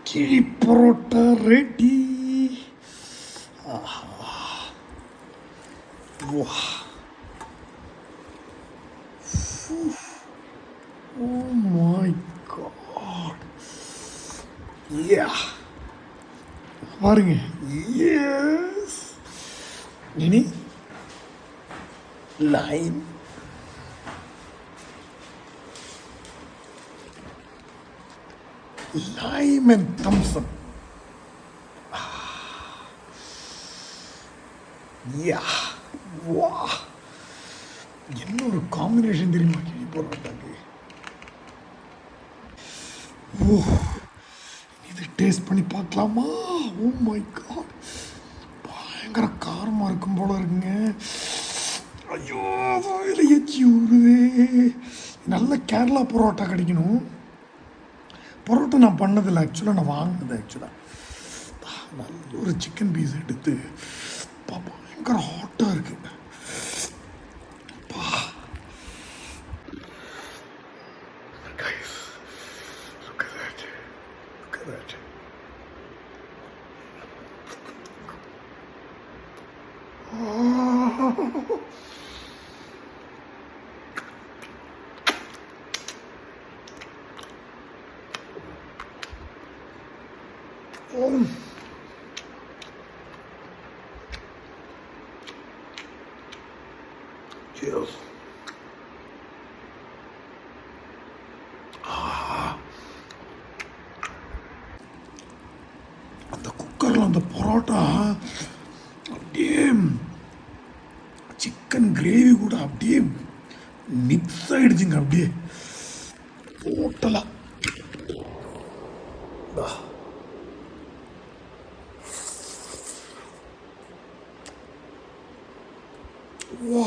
கிழி பரோட்டா ரெடி. வா, oh my god, yeah, பாருங்க, yes, இனி line lime and thumbs up. Yeah, wow, என்ன ஒரு காம்பினேஷன் தெரியுமா கிழி பரோட்டாக்கு. ஓ, இது டேஸ்ட் பண்ணி பார்க்கலாமா? ஓ மை காட், பயங்கர காரமாக இருக்கும் போல இருக்குங்க. ஐயோ, வாயில எச்சி ஊறுதே. நல்ல கேரளா பரோட்டா கிடைக்கணும். பரோட்டா நான் பண்ணதில்லை, ஆக்சுவலாக நான் வாங்கினது. ஆக்சுவலாக நல்ல ஒரு சிக்கன் பீஸ் எடுத்து பயங்கர ஹாட்டாக இருக்கு. Cheers. அந்த குக்கரில் அந்த பரோட்டா அப்படியே சிக்கன் கிரேவி கூட அப்படியே மிக்ஸ் ஆகிடுச்சுங்க. அப்படியே டோட்டலாக வா.